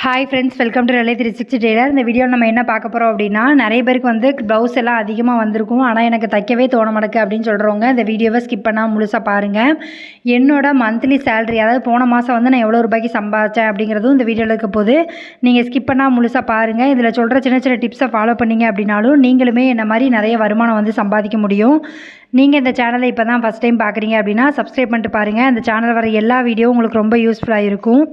Hi friends, welcome to ரெலே 360 tailor. இந்த வீடியோவில் நம்ம என்ன பார்க்க போகிறோம் அப்படின்னா, நிறைய பேருக்கு வந்து ப்ளவுஸ் எல்லாம் அதிகமாக வந்திருக்கும். ஆனால் எனக்கு தைக்கவே தோண மாட்டேங்குது அப்படின்னு சொல்கிறவங்க இந்த வீடியோவை ஸ்கிப் பண்ணால் முழுசாக பாருங்கள். என்னோட மந்த்லி சேலரி, அதாவது போன மாதம் வந்து நான் எவ்வளோ ரூபாய்க்கு சம்பாதிச்சேன் அப்படிங்கிறதும் இந்த வீடியோவில் இருக்க போது நீங்கள் ஸ்கிப் பண்ணால் முழுசாக பாருங்கள். இதில் சொல்கிற சின்ன சின்ன டிப்ஸை ஃபாலோ பண்ணிங்க அப்படின்னாலும் நீங்களுமே என்ன மாதிரி நிறைய வருமானம் வந்து சம்பாதிக்க முடியும். நீங்கள் இந்த சேனலை இப்போ தான் ஃபஸ்ட் டைம் பார்க்குறீங்க அப்படின்னா சப்ஸ்கிரைப் பண்ணிட்டு பாருங்கள். இந்த சேனலில் வர எல்லா வீடியோவும் உங்களுக்கு ரொம்ப யூஸ்ஃபுல்லாக இருக்கும்.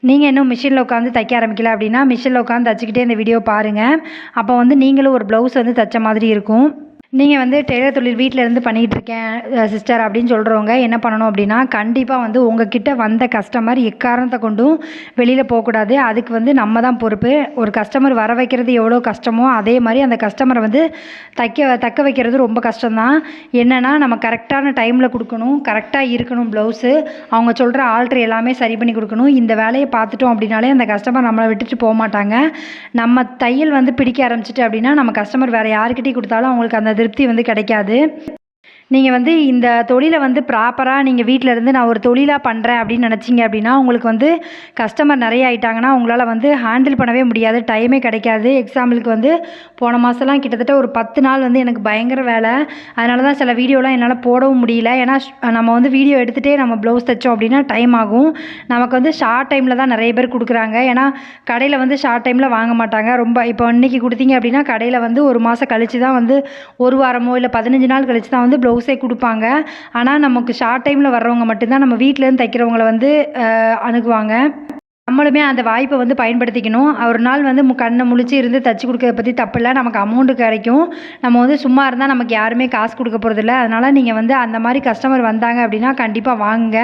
நீங்கள் இன்னும் மிஷினில் உட்காந்து தைக்க ஆரம்பிக்கல அப்படின்னா மிஷினில் உட்காந்து தைச்சிக்கிட்டே இந்த வீடியோ பாருங்கள். அப்போ வந்து நீங்களும் ஒரு ப்ளவுஸ் வந்து தைச்ச மாதிரி இருக்கும். நீங்கள் வந்து டெய்லர் தொழில் வீட்டில் இருந்து பண்ணிகிட்டு இருக்கேன் சிஸ்டர் அப்படின்னு சொல்கிறவங்க என்ன பண்ணணும் அப்படின்னா, கண்டிப்பாக வந்து உங்ககிட்ட வந்த கஸ்டமர் எக்காரணத்தை கொண்டும் வெளியில் போகக்கூடாது. அதுக்கு வந்து நம்ம தான் பொறுப்பு. ஒரு கஸ்டமர் வர வைக்கிறது எவ்வளோ கஷ்டமோ அதே மாதிரி அந்த கஸ்டமரை வந்து தக்க வைக்கிறது ரொம்ப கஷ்டம்தான். என்னென்னா நம்ம கரெக்டான டைமில் கொடுக்கணும், கரெக்டாக இருக்கணும் ப்ளவுஸு. அவங்க சொல்கிற ஆல்ட்ரு எல்லாமே சரி பண்ணி கொடுக்கணும். இந்த வேலையை பார்த்துட்டோம் அப்படின்னாலே அந்த கஸ்டமர் நம்மளை விட்டுட்டு போக மாட்டாங்க. நம்ம தையல் வந்து பிடிக்க ஆரம்பிச்சிட்டு அப்படின்னா நம்ம கஸ்டமர் வேறு யாருக்கிட்டையும் கொடுத்தாலும் அவங்களுக்கு அந்த திருப்தி வந்து கிடைக்காது. நீங்கள் வந்து இந்த தொழிலை வந்து ப்ராப்பராக நீங்கள் வீட்டில் இருந்து நான் ஒரு தொழிலாக பண்ணுறேன் அப்படின்னு நினச்சிங்க அப்படின்னா உங்களுக்கு வந்து கஸ்டமர் நிறைய ஆகிட்டாங்கன்னா உங்களால் வந்து ஹேண்டில் பண்ணவே முடியாது, டைமே கிடைக்காது. எக்ஸாம்பிளுக்கு வந்து போன மாதம்லாம் கிட்டத்தட்ட ஒரு 10 நாள் வந்து எனக்கு பயங்கர வேலை. அதனால தான் சில வீடியோலாம் என்னால் போடவும் முடியல. ஏன்னா நம்ம வந்து வீடியோ எடுத்துகிட்டே நம்ம ப்ளவுஸ் தைச்சோம் அப்படின்னா டைம் ஆகும். நமக்கு வந்து ஷார்ட் டைமில் தான் நிறைய பேர் கொடுக்குறாங்க. ஏன்னா கடையில் வந்து ஷார்ட் டைமில் வாங்க மாட்டாங்க. ரொம்ப இப்போ இன்றைக்கி கொடுத்தீங்க அப்படின்னா கடையில் வந்து ஒரு மாதம் கழித்து தான் வந்து ஒரு வாரமோ இல்லை 15 நாள் கழித்து தான் வந்து ப்ளவுஸே கொடுப்பாங்க. ஆனால் நமக்கு ஷார்ட் டைமில் வர்றவங்க மட்டும்தான் நம்ம வீட்டிலேருந்து தைக்கிறவங்கள வந்து அணுகுவாங்க. நம்மளுமே அந்த வாய்ப்பை வந்து பயன்படுத்திக்கணும். ஒரு நாள் வந்து கண்ணை முழிச்சு இருந்து தச்சு கொடுக்கறத பற்றி தப்பில்லை, நமக்கு அமௌண்ட்டு கிடைக்கும். நம்ம வந்து சும்மா இருந்தால் நமக்கு யாருமே காசு கொடுக்க போகிறதில்ல. அதனால் நீங்கள் வந்து அந்த மாதிரி கஸ்டமர் வந்தாங்க அப்படின்னா கண்டிப்பாக வாங்குங்க.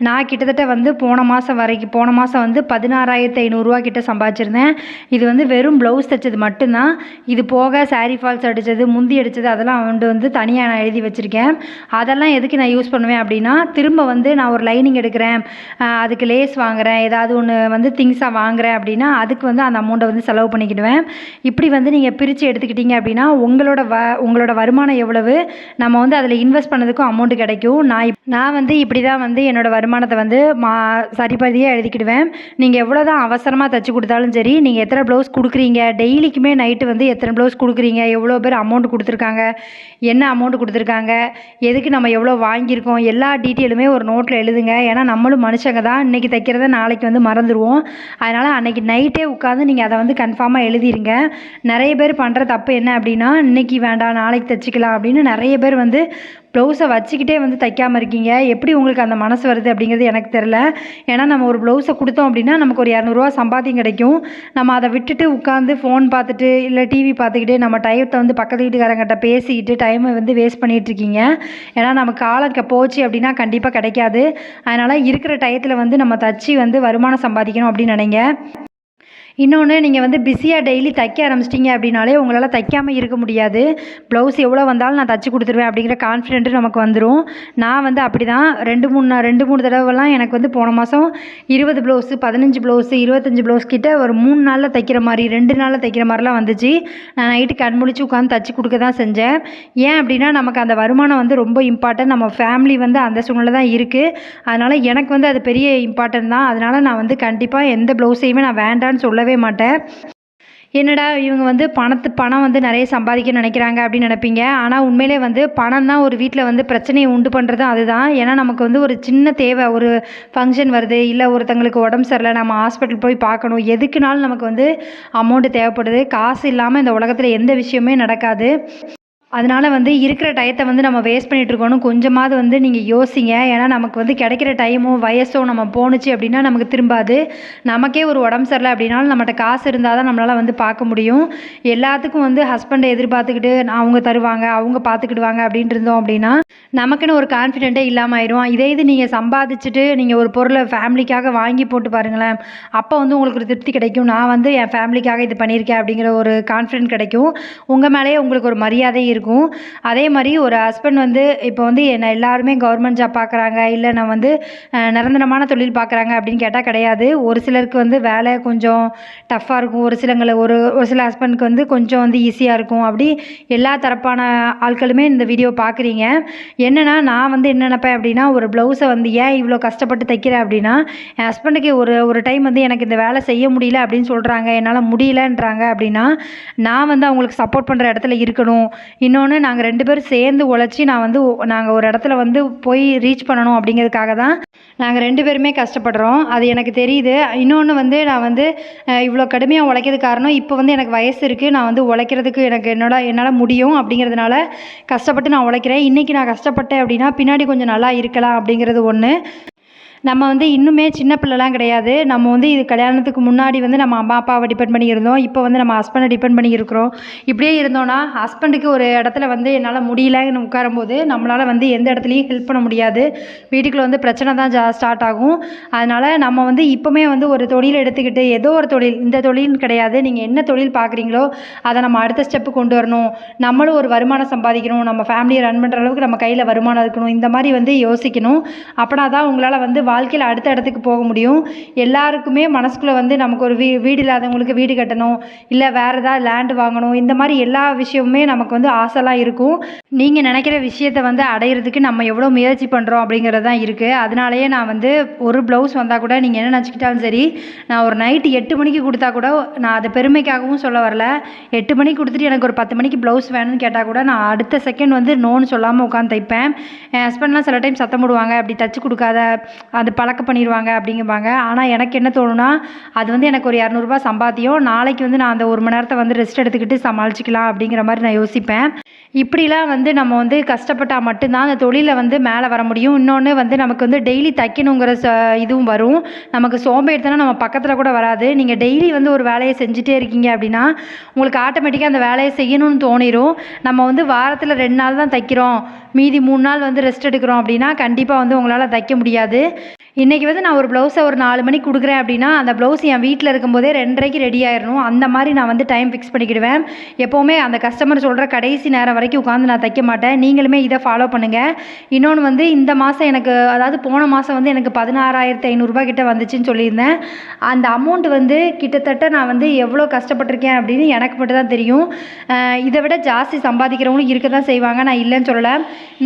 நான் கிட்டத்தட்ட வந்து போன மாதம் வந்து 16,500 கிட்ட சம்பாதிச்சிருந்தேன். இது வந்து வெறும் ப்ளவுஸ் தைச்சது மட்டும்தான். இது போக சாரீ ஃபால்ஸ் அடித்தது, முந்தி அடித்தது அதெல்லாம் வந்து தனியாக நான் எழுதி வச்சுருக்கேன். அதெல்லாம் எதுக்கு நான் யூஸ் பண்ணுவேன் அப்படின்னா, திரும்ப வந்து நான் ஒரு லைனிங் எடுக்கிறேன், அதுக்கு லேஸ் வாங்குகிறேன், ஏதாவது ஒன்று வந்து திங்ஸாக வாங்குகிறேன் அப்படின்னா அதுக்கு வந்து அந்த அமௌண்ட்டை வந்து செலவு பண்ணிக்கிடுவேன். இப்படி வந்து நீங்கள் பிரித்து எடுத்துக்கிட்டீங்க அப்படின்னா உங்களோட வருமானம் எவ்வளவு, நம்ம வந்து அதில் இன்வெஸ்ட் பண்ணதுக்கும் அமௌண்ட்டு கிடைக்கும். நான் வந்து இப்படி தான் வந்து என்னோடய வருமானத்தை வந்து சரிபாதியாக எழுதிக்கிடுவேன். நீங்கள் எவ்வளோ தான் அவசரமாக தைச்சி கொடுத்தாலும் சரி, நீங்கள் எத்தனை ப்ளவுஸ் கொடுக்குறீங்க, டெய்லிக்குமே நைட்டு வந்து எத்தனை ப்ளவுஸ் கொடுக்குறீங்க, எவ்வளோ பேர் அமௌண்ட் கொடுத்துருக்காங்க, என்ன அமௌண்ட் கொடுத்துருக்காங்க, எதுக்கு நம்ம எவ்வளோ வாங்கியிருக்கோம், எல்லா டீட்டெயிலுமே ஒரு நோட்டில் எழுதுங்க. ஏன்னா நம்மளும் மனுஷங்க தான், இன்றைக்கி தைக்கிறத நாளைக்கு வந்து மறந்துடுவோம். அதனால் அன்றைக்கி நைட்டே உட்காந்து நீங்கள் அதை வந்து கன்ஃபார்மாக எழுதிருங்க. நிறைய பேர் பண்ணுற தப்பு என்ன அப்படின்னா, இன்றைக்கி வேண்டாம் நாளைக்கு தைச்சிக்கலாம் அப்படின்னு நிறைய பேர் வந்து ப்ளவுஸை வச்சுக்கிட்டே வந்து தைக்காமல் இருக்கீங்க. எப்படி உங்களுக்கு அந்த மனசு வருது அப்படிங்கிறது எனக்கு தெரில. ஏன்னா நம்ம ஒரு ப்ளவுஸை கொடுத்தோம் அப்படின்னா நமக்கு ஒரு 200 சம்பாத்தியம் கிடைக்கும். நம்ம அதை விட்டுட்டு உட்காந்து ஃபோன் பார்த்துட்டு இல்லை டிவி பார்த்துக்கிட்டு நம்ம டயத்தை வந்து பக்கத்து வீட்டுக்காரங்கிட்ட பேசிக்கிட்டு டைமை வந்து வேஸ்ட் பண்ணிகிட்ருக்கீங்க. ஏன்னா நம்ம காலம் போச்சு அப்படின்னா கண்டிப்பாக கிடைக்காது. அதனால் இருக்கிற டயத்தில் வந்து நம்ம தச்சு வந்து வருமானம் சம்பாதிக்கணும் அப்படின்னு நினைங்க. இன்னொன்று, நீங்கள் வந்து பிஸியாக டெய்லி தைக்க ஆரம்பிச்சிட்டிங்க அப்படின்னாலே உங்களால் தைக்காமல் இருக்க முடியாது. ப்ளவுஸ் எவ்வளோ வந்தாலும் நான் தச்சு கொடுத்துருவேன் அப்படிங்கிற கான்ஃபிடென்ட்டு நமக்கு வந்துடும். நான் வந்து அப்படி தான் 2-3 தடவைலாம் எனக்கு வந்து போன மாதம் 20 ப்ளவுஸு, 15 ப்ளவுஸு, 25 ப்ளவுஸ் கிட்ட ஒரு 3 நாளில் தைக்கிற மாதிரி, 2 நாளில் தைக்கிற மாதிரிலாம் வந்துச்சு. நான் நைட்டு கண் முழிச்சு உட்காந்து தச்சு கொடுக்க தான் செஞ்சேன். ஏன் அப்படின்னா நமக்கு அந்த வருமானம் வந்து ரொம்ப இம்பார்ட்டன்ட். நம்ம ஃபேமிலி வந்து அந்த சூழ்நிலை தான் இருக்குது. அதனால் எனக்கு வந்து அது பெரிய இம்பார்ட்டன்ட் தான். அதனால் நான் வந்து கண்டிப்பாக எந்த ப்ளவுஸையுமே நான் வேண்டான்னு சொல்லவே மாட்டேன். என்னடா இவங்க வந்து பணம் வந்து நிறைய சம்பாதிக்க நினைக்கிறாங்க அப்படின்னு நினைப்பீங்க. ஆனால் உண்மையிலே வந்து பணம் தான் ஒரு வீட்டில் வந்து பிரச்சனையை உண்டு பண்ணுறதும் அதுதான். ஏன்னா நமக்கு வந்து ஒரு சின்ன தேவை, ஒரு ஃபங்க்ஷன் வருது, இல்லை ஒருத்தங்களுக்கு உடம்பு சரியில்லை, நம்ம ஹாஸ்பிட்டல் போய் பார்க்கணும், எதுக்குனாலும் நமக்கு வந்து அமௌண்ட்டு தேவைப்படுது. காசு இல்லாமல் இந்த உலகத்தில் எந்த விஷயமே நடக்காது. அதனால் வந்து இருக்கிற டயத்தை வந்து நம்ம வேஸ்ட் பண்ணிகிட்ருக்கணும். கொஞ்சமாவது வந்து நீங்கள் யோசிங்க. ஏன்னா நமக்கு வந்து கிடைக்கிற டைமும் வயசோ நம்ம போணுச்சு அப்படின்னா நமக்கு திரும்பாது. நமக்கே ஒரு உடம்பு சரியில்லை அப்படின்னாலும் நம்மகிட்ட காசு இருந்தால் தான் நம்மளால் வந்து பார்க்க முடியும். எல்லாத்துக்கும் வந்து ஹஸ்பண்டை எதிர்பார்த்துக்கிட்டு அவங்க தருவாங்க, அவங்க பார்த்துக்கிடுவாங்க அப்படின்ட்டு இருந்தோம் அப்படின்னா நமக்குன்னு ஒரு கான்ஃபிடென்ட்டே இல்லாமல் ஆயிடும். இதே இது நீங்கள் சம்பாதிச்சுட்டு நீங்கள் ஒரு பொருளை ஃபேமிலிக்காக வாங்கி போட்டு பாருங்களேன், அப்போ வந்து உங்களுக்கு ஒரு திருப்தி கிடைக்கும். நான் வந்து என் ஃபேமிலிக்காக இது பண்ணியிருக்கேன் அப்படிங்கிற ஒரு கான்ஃபிடென்ட் கிடைக்கும். உங்கள் மேலேயே உங்களுக்கு ஒரு மரியாதை இருக்கும். இருக்கும். அதே மாதிரி ஒரு ஹஸ்பண்ட் வந்து இப்போ வந்து என்ன எல்லாருமே கவர்மெண்ட் ஜாப் பார்க்குறாங்க, இல்லை நான் வந்து நிரந்தரமான தொழில் பார்க்குறாங்க அப்படின்னு கேட்டால் கிடையாது. ஒரு சிலருக்கு வந்து வேலை கொஞ்சம் டஃப்பாக இருக்கும், ஒரு சில ஹஸ்பண்டுக்கு வந்து கொஞ்சம் வந்து ஈஸியாக இருக்கும். அப்படி எல்லா தரப்பான ஆட்களுமே இந்த வீடியோ பார்க்குறீங்க. என்னென்னா நான் வந்து என்ன நினைப்பேன் அப்படின்னா, ஒரு ப்ளவுஸை வந்து ஏன் இவ்வளோ கஷ்டப்பட்டு தைக்கிறேன் அப்படின்னா, என் ஹஸ்பண்டுக்கு ஒரு டைம் வந்து எனக்கு இந்த வேலை செய்ய முடியல அப்படின்னு சொல்கிறாங்க, என்னால் முடியலன்றாங்க அப்படின்னா, நான் வந்து அவங்களுக்கு சப்போர்ட் பண்ணுற இடத்துல இருக்கணும். இன்னொன்று நாங்கள் 2 பேரும் சேர்ந்து உழைச்சி நாங்கள் ஒரு இடத்துல வந்து போய் ரீச் பண்ணணும் அப்படிங்கிறதுக்காக தான் நாங்கள் 2 பேருமே கஷ்டப்படுறோம். அது எனக்கு தெரியுது. இன்னொன்று வந்து நான் வந்து இவ்வளோ கடுமையாக உழைக்கிறதுக்கு காரணம், இப்போ வந்து எனக்கு வயசு இருக்குது, நான் வந்து உழைக்கிறதுக்கு என்னால் முடியும் அப்படிங்கிறதுனால கஷ்டப்பட்டு நான் உழைக்கிறேன். இன்றைக்கி நான் கஷ்டப்பட்டேன் அப்படின்னா பின்னாடி கொஞ்சம் நல்லா இருக்கலாம் அப்படிங்கிறது ஒன்று. நம்ம வந்து இன்னுமே சின்ன பிள்ளைலாம் கிடையாது. நம்ம வந்து இது கல்யாணத்துக்கு முன்னாடி வந்து நம்ம அம்மா அப்பாவை டிபெண்ட் பண்ணி இருந்தோம். இப்போ வந்து நம்ம ஹஸ்பண்டை டிபெண்ட் பண்ணி இருக்கிறோம். இப்படியே இருந்தோன்னா ஹஸ்பண்டுக்கு ஒரு இடத்துல வந்து என்னால் முடியலன்னு உட்காரும்போது நம்மளால் வந்து எந்த இடத்துலையும் ஹெல்ப் பண்ண முடியாது. வீட்டுக்குள்ளே வந்து பிரச்சனை தான் ஸ்டார்ட் ஆகும். அதனால் நம்ம வந்து இப்போவுமே வந்து ஒரு தொழில் எடுத்துக்கிட்டு, ஏதோ ஒரு தொழில், இந்த தொழில்னு கிடையாது, நீங்கள் என்ன தொழில் பார்க்குறீங்களோ அதை நம்ம அடுத்த ஸ்டெப்பு கொண்டு வரணும். நம்மளும் ஒரு வருமானம் சம்பாதிக்கணும், நம்ம ஃபேமிலியை ரன் பண்ணுற அளவுக்கு நம்ம கையில் வருமானம் இருக்கணும், இந்த மாதிரி வந்து யோசிக்கணும். அப்படின்னா தான் உங்களால் வந்து வாழ்க்கையில் அடுத்த இடத்துக்கு போக முடியும். எல்லாருக்குமே மனசுக்குள்ளே வந்து நமக்கு ஒரு வீடு இல்லாதவங்களுக்கு வீடு கட்டணும், இல்லை வேறு ஏதாவது லேண்டு வாங்கணும், இந்த மாதிரி எல்லா விஷயமுமே நமக்கு வந்து ஆசைலாம் இருக்கும். நீங்கள் நினைக்கிற விஷயத்தை வந்து அடையிறதுக்கு நம்ம எவ்வளோ முயற்சி பண்ணுறோம் அப்படிங்கிறது தான் இருக்குது. அதனாலேயே நான் வந்து ஒரு ப்ளவுஸ் வந்தால் கூட நீங்கள் என்ன நினச்சிக்கிட்டாலும் சரி, நான் ஒரு நைட்டு 8 மணிக்கு கொடுத்தா கூட, நான் அதை பெருமைக்காகவும் சொல்ல வரல, 8 மணிக்கு கொடுத்துட்டு எனக்கு ஒரு 10 மணிக்கு ப்ளவுஸ் வேணும்னு கேட்டால் கூட நான் அடுத்த செகண்ட் வந்து நோன்னு சொல்லாமல் உட்காந்து தைப்பேன். என் ஹஸ்பண்ட்லாம் சில டைம் சத்தம் போடுவாங்க, அப்படி தச்சு கொடுக்காத, அது பழக்கம் பண்ணிடுவாங்க அப்படிங்குவாங்க. ஆனால் எனக்கு என்ன தோணுன்னா, அது வந்து எனக்கு ஒரு 200 ரூபா சம்பாத்தியம், நாளைக்கு வந்து நான் அந்த 1 மணி நேரத்தை வந்து ரெஸ்ட் எடுத்துக்கிட்டு சமாளிச்சிக்கலாம் அப்படிங்கிற மாதிரி நான் யோசிப்பேன். இப்படிலாம் வந்து நம்ம வந்து கஷ்டப்பட்டால் மட்டும்தான் அந்த தொழிலில் வந்து மேலே வர முடியும். இன்னொன்று வந்து நமக்கு வந்து டெய்லி தைக்கணுங்கிற இதுவும் வரும். நமக்கு சோம்பேறித்தனம் நம்ம பக்கத்தில் கூட வராது. நீங்கள் டெய்லி வந்து ஒரு வேலையை செஞ்சுட்டே இருக்கீங்க அப்படின்னா உங்களுக்கு ஆட்டோமேட்டிக்காக அந்த வேலையை செய்யணும்னு தோணிடும். நம்ம வந்து வாரத்தில் 2 நாள் தான் தைக்கிறோம், மீதி 3 நாள் வந்து ரெஸ்ட் எடுக்கிறோம் அப்படின்னா கண்டிப்பாக வந்து உங்களால் தைக்க முடியாது. இன்றைக்கி வந்து நான் ஒரு ப்ளவுஸை ஒரு 4 மணிக்கு கொடுக்குறேன் அப்படின்னா அந்த ப்ளவுஸ் என் வீட்டில் இருக்கும்போதே 2:30க்கு ரெடி ஆயிடணும். அந்த மாதிரி நான் வந்து டைம் ஃபிக்ஸ் பண்ணிக்கிடுவேன். எப்போவுமே அந்த கஸ்டமர் சொல்கிற கடைசி நேரம் வரைக்கும் உட்காந்து நான் தைக்க மாட்டேன். நீங்களுமே இதை ஃபாலோ பண்ணுங்கள். இன்னொன்று வந்து இந்த மாதம் எனக்கு, அதாவது போன மாதம் வந்து எனக்கு 16,500 ரூபா கிட்ட வந்துச்சுன்னு சொல்லியிருந்தேன். அந்த அமௌண்ட் வந்து கிட்டத்தட்ட நான் வந்து எவ்வளோ கஷ்டப்பட்டிருக்கேன் அப்படின்னு எனக்கு மட்டும் தான் தெரியும். இதை விட ஜாஸ்தி சம்பாதிக்கிறவங்களும் இருக்க தான் செய்வாங்க, நான் இல்லைன்னு சொல்லலை.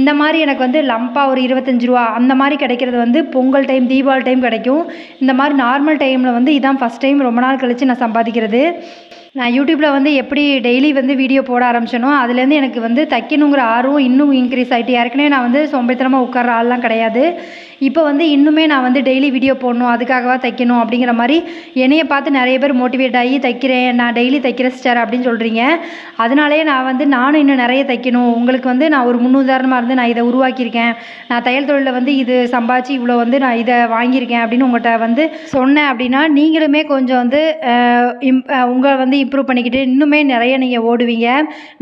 இந்த மாதிரி எனக்கு வந்து லம்பாக ஒரு 25 ரூபா அந்த மாதிரி கிடைக்கிறது வந்து பொங்கல் டைம், தீபாவளி டைம் கிடைக்கும். இந்த மாதிரி நார்மல் டைமில் வந்து இதான் ஃபஸ்ட் டைம் ரொம்ப நாள் கழித்து நான் சம்பாதிக்கிறது. நான் யூடியூப்பில் வந்து எப்படி டெய்லி வந்து வீடியோ போட ஆரம்பிச்சேனோ அதுலேருந்து எனக்கு வந்து தைக்கணுங்கிற ஆர்வம் இன்னும் இன்க்ரீஸ் ஆகிட்டு, ஏற்கனவே நான் வந்து சோம்பேறித்தனமாக உட்கார்ற ஆள்லாம் கிடையாது. இப்போ வந்து இன்னுமே நான் வந்து டெய்லி வீடியோ போடணும், அதுக்காகவா தைக்கணும் அப்படிங்கிற மாதிரி என்னையை பார்த்து நிறைய பேர் மோட்டிவேட் ஆகி தைக்கிறேன், நான் டெய்லி தைக்கிற சிஸ்டர் அப்படின்னு சொல்கிறீங்க. அதனாலேயே நான் வந்து நானும் இன்னும் நிறைய தைக்கணும். உங்களுக்கு வந்து நான் ஒரு முன்னுதாரணமாக இருந்து நான் இதை உருவாக்கியிருக்கேன், நான் தையல் தொழிலில் வந்து இது சம்பாதிச்சு இவ்வளோ வந்து நான் இதை வாங்கியிருக்கேன் அப்படின்னு உங்கள்கிட்ட வந்து சொன்னேன் அப்படின்னா நீங்களுமே கொஞ்சம் வந்து உங்களை வந்து இம்ப்ரூவ் பண்ணிக்கிட்டு இன்னுமே நிறைய நீங்கள் ஓடுவீங்க.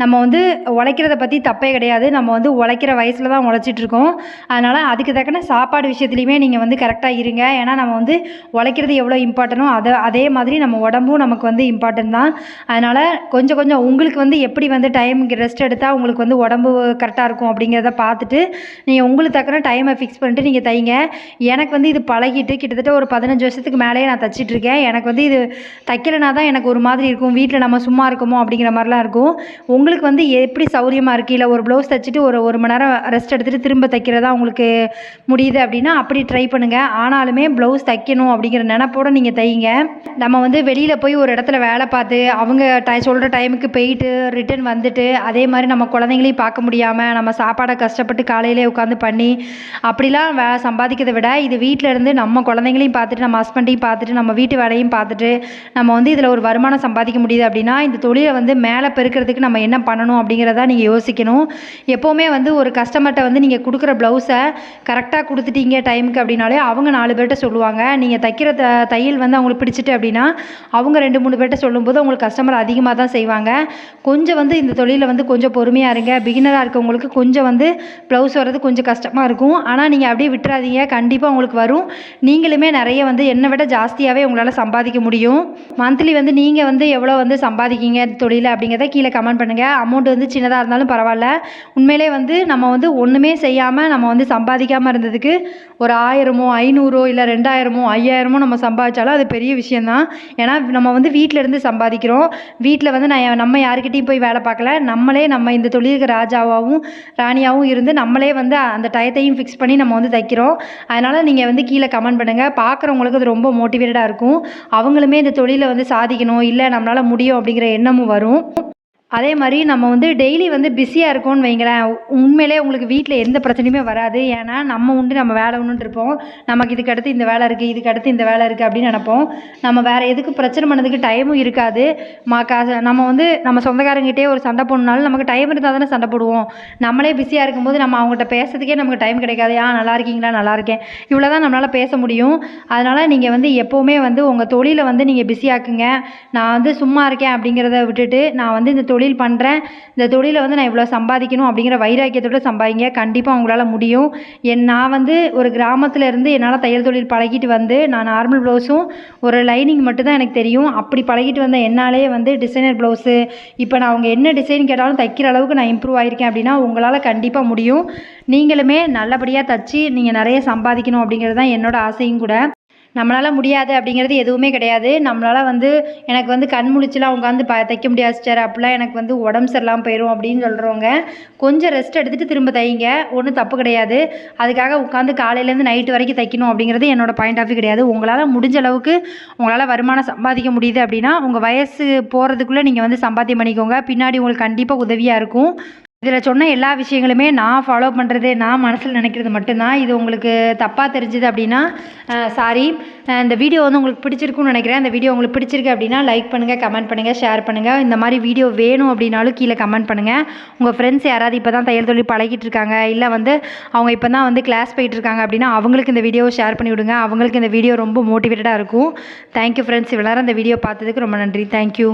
நம்ம வந்து உழைக்கிறத பற்றி தப்பே கிடையாது. நம்ம வந்து உழைக்கிற வயசில் தான் உழைச்சிட்ருக்கோம். அதனால் அதுக்கு தக்கன சாப்பாடு விஷயத்துலையுமே நீங்கள் வந்து கரெக்டாக இருங்க. ஏன்னா நம்ம வந்து உழைக்கிறது எவ்வளோ இம்பார்ட்டனோ அதே மாதிரி நம்ம உடம்பும் நமக்கு வந்து இம்பார்ட்டன்ட் தான். அதனால் கொஞ்சம் உங்களுக்கு வந்து எப்படி வந்து டைமுக்கு ரெஸ்ட் எடுத்தால் உங்களுக்கு வந்து உடம்பு கரெக்டாக இருக்கும் அப்படிங்கிறத பார்த்துட்டு நீங்கள் உங்களுக்கு தக்கன டைமை ஃபிக்ஸ் பண்ணிட்டு நீங்கள் தைங்க. எனக்கு வந்து இது பழகிட்டு கிட்டத்தட்ட ஒரு 15 வருஷத்துக்கு மேலேயே நான் தைச்சிட்ருக்கேன். எனக்கு வந்து இது தைக்கலைனா தான் எனக்கு ஒரு மாதிரி இருக்கும், வீட்டில் நம்ம சும்மா இருக்கமோ அப்படிங்கிற மாதிரிலாம் இருக்கும். உங்களுக்கு வந்து எப்படி சௌரியமாக இருக்குது, இல்லை ஒரு ப்ளவுஸ் தைச்சிட்டு ஒரு மணி நேரம் ரெஸ்ட் எடுத்துகிட்டு திரும்ப தைக்கிறதா உங்களுக்கு முடியுது அப்படின்னா அப்படி ட்ரை பண்ணுங்கள். ஆனாலுமே ப்ளவுஸ் தைக்கணும் அப்படிங்கிற நினப்போடு நீங்கள் தைங்க. நம்ம வந்து வெளியில் போய் ஒரு இடத்துல வேலை பார்த்து அவங்க சொல்கிற டைமுக்கு போயிட்டு ரிட்டன் வந்துட்டு அதே மாதிரி நம்ம குழந்தைங்களையும் பார்க்க முடியாமல் நம்ம சாப்பாடை கஷ்டப்பட்டு காலையிலே உட்காந்து பண்ணி அப்படிலாம் சம்பாதிக்கிறத விட இது வீட்டில் இருந்து நம்ம குழந்தைங்களையும் பார்த்துட்டு நம்ம ஹஸ்பண்டையும் பார்த்துட்டு நம்ம வீட்டு வேலையும் பார்த்துட்டு நம்ம வந்து இதில் ஒரு வருமானம் சம்பாதிக்க முடியுது அப்படின்னா இந்த தொழிலை வந்து மேலே பெருக்கிறதுக்கு நம்ம என்ன பண்ணணும் அப்படிங்கிறத நீங்கள் யோசிக்கணும். எப்போவுமே வந்து ஒரு கஸ்டமர்கிட்ட வந்து நீங்கள் கொடுக்குற ப்ளவுஸை கரெக்டாக கொடுத்துட்டீங்க முடிங்க டைமுக்கு அப்படின்னாலே அவங்க 4 பேர்கிட்ட சொல்லுவாங்க. நீங்கள் தைக்கிற தையல் வந்து அவங்களுக்கு பிடிச்சிட்டு அப்படின்னா அவங்க 2, 3 பேர்கிட்ட சொல்லும்போது அவங்களுக்கு கஸ்டமர் அதிகமாக தான் செய்வாங்க. கொஞ்சம் வந்து இந்த தொழிலில் வந்து கொஞ்சம் பொறுமையாக இருங்க. பிகினராக இருக்கவங்களுக்கு கொஞ்சம் வந்து ப்ளவுஸ் வர்றது கொஞ்சம் கஷ்டமாக இருக்கும். ஆனால் நீங்கள் அப்படியே விட்டுறாதீங்க, கண்டிப்பாக உங்களுக்கு வரும். நீங்களுமே நிறைய வந்து என்னை விட ஜாஸ்தியாகவே உங்களால் சம்பாதிக்க முடியும். மந்த்லி வந்து நீங்கள் வந்து எவ்வளோ வந்து சம்பாதிக்கீங்க தொழில் அப்படிங்கிறத கீழே கமெண்ட் பண்ணுங்கள். அமௌண்ட் வந்து சின்னதாக இருந்தாலும் பரவாயில்ல. உண்மையிலே வந்து நம்ம வந்து ஒன்றுமே செய்யாமல் நம்ம வந்து சம்பாதிக்காமல் இருந்ததுக்கு ஒரு 1000மோ 500 இல்லை 2000மோ 5000மோ நம்ம சம்பாதிச்சாலும் அது பெரிய விஷயந்தான். ஏன்னா நம்ம வந்து வீட்டில் இருந்து சம்பாதிக்கிறோம். வீட்டில் வந்து நம்ம யாருக்கிட்டையும் போய் வேலை பார்க்கல. நம்மளே நம்ம இந்த தொழிலுக்கு ராஜாவாகவும் ராணியாகவும் இருந்து நம்மளே வந்து அந்த டயத்தையும் ஃபிக்ஸ் பண்ணி நம்ம வந்து தைக்கிறோம். அதனால் நீங்கள் வந்து கீழே கமெண்ட் பண்ணுங்கள். பார்க்குறவங்களுக்கு அது ரொம்ப மோட்டிவேட்டடாக இருக்கும். அவங்களுமே இந்த தொழிலை வந்து சாதிக்கணும், இல்லை நம்மளால் முடியும் அப்படிங்கிற எண்ணமும் வரும். அதே மாதிரி நம்ம வந்து டெய்லி வந்து பிஸியாக இருக்கோம்னு வைங்களேன், உண்மையிலே உங்களுக்கு வீட்டில் எந்த பிரச்சனையுமே வராது. ஏன்னா நம்ம உண்டு நம்ம வேலை உண்டுன்னு இருப்போம். நமக்கு இதுக்கு அடுத்து இந்த வேலை இருக்குது, இதுக்கு அடுத்து இந்த வேலை இருக்குது அப்படின்னு நினப்போம். நம்ம வேறு எதுக்கு பிரச்சனை பண்ணதுக்கு டைமும் இருக்காது. நம்ம வந்து நம்ம சொந்தக்காரங்கிட்டே ஒரு சண்டை போடணுனாலும் நமக்கு டைம் இருந்தால் தானே சண்டை போடுவோம். நம்மளே பிஸியாக இருக்கும்போது நம்ம அவங்ககிட்ட பேசுறதுக்கே நமக்கு டைம் கிடைக்காது. நல்லா இருக்கீங்களா, நல்லா இருக்கேன், இவ்வளோ தான் நம்மளால் பேச முடியும். அதனால் நீங்கள் வந்து எப்போவுமே வந்து உங்கள் தொழிலை வந்து நீங்கள் பிஸியாக்குங்க. நான் வந்து சும்மா இருக்கேன் அப்படிங்கிறத விட்டுட்டு நான் வந்து இந்த தொழில் பண்ணுறேன், இந்த தொழிலை வந்து நான் இவ்வளோ சம்பாதிக்கணும் அப்படிங்கிற வைராக்கியத்தோடு சம்பாதிங்க. கண்டிப்பாக உங்களால் முடியும். நான் வந்து ஒரு கிராமத்தில் இருந்து என்னால் தையல் தொழில் பழகிட்டு வந்து நான் நார்மல் ப்ளவுஸும் ஒரு லைனிங் மட்டும்தான் எனக்கு தெரியும். அப்படி பழகிட்டு வந்த என்னாலே வந்து டிசைனர் ப்ளவுஸு இப்போ நான் அவங்க என்ன டிசைன் கேட்டாலும் தைக்கிற அளவுக்கு நான் இம்ப்ரூவ் ஆகியிருக்கேன் அப்படின்னா உங்களால் கண்டிப்பாக முடியும். நீங்களுமே நல்லபடியாக தைச்சி நீங்கள் நிறைய சம்பாதிக்கணும் அப்படிங்கிறது தான் என்னோட ஆசையும் கூட. நம்மளால் முடியாது அப்படிங்கிறது எதுவுமே கிடையாது. நம்மளால் வந்து எனக்கு வந்து கண் முழிச்சுலாம் உட்காந்து தைக்க முடியாது சிஸ்டர், அப்படிலாம் எனக்கு வந்து உடம்பு சரியில்லாமல் போயிடும் அப்படின்னு சொல்கிறவங்க கொஞ்சம் ரெஸ்ட் எடுத்துகிட்டு திரும்ப தைங்க, ஒன்றும் தப்பு கிடையாது. அதுக்காக உட்காந்து காலையிலேருந்து நைட்டு வரைக்கும் தைக்கணும் அப்படிங்கிறது என்னோடய பாயிண்ட் ஆஃப் வியூ கிடையாது. உங்களால் முடிஞ்ச அளவுக்கு உங்களால் வருமானம் சம்பாதிக்க முடியுது அப்படின்னா உங்கள் வயசு போகிறதுக்குள்ளே நீங்கள் வந்து சம்பாத்தியம் பண்ணிக்கோங்க. பின்னாடி உங்களுக்கு கண்டிப்பாக உதவியாக இருக்கும். இதில் சொன்ன எல்லா விஷயங்களுமே நான் ஃபாலோ பண்ணுறது, நான் மனசில் நினைக்கிறது மட்டும்தான். இது உங்களுக்கு தப்பாக தெரிஞ்சுது அப்படின்னா சாரி. இந்த வீடியோ வந்து உங்களுக்கு பிடிச்சிருக்குன்னு நினைக்கிறேன். இந்த வீடியோ உங்களுக்கு பிடிச்சிருக்கு அப்படின்னா லைக் பண்ணுங்கள், கமெண்ட் பண்ணுங்கள், ஷேர் பண்ணுங்கள். இந்த மாதிரி வீடியோ வேணும் அப்படின்னாலும் கீழே கமெண்ட் பண்ணுங்கள். உங்கள் ஃப்ரெண்ட்ஸ் யாராவது இப்போ தான் தையல் தொழில் பழகிட்டு இருக்காங்க, இல்லை வந்து அவங்க இப்போ தான் வந்து கிளாஸ் போயிட்டு இருக்காங்க அப்படின்னா அவங்களுக்கு இந்த வீடியோவை ஷேர் பண்ணி விடுங்க. அவங்களுக்கு இந்த வீடியோ ரொம்ப மோட்டிவேட்டடாக இருக்கும். தேங்க்யூ ஃப்ரெண்ட்ஸ், இவ்வளோ நேரம் இந்த வீடியோ பார்த்ததுக்கு ரொம்ப நன்றி. தேங்க்யூ.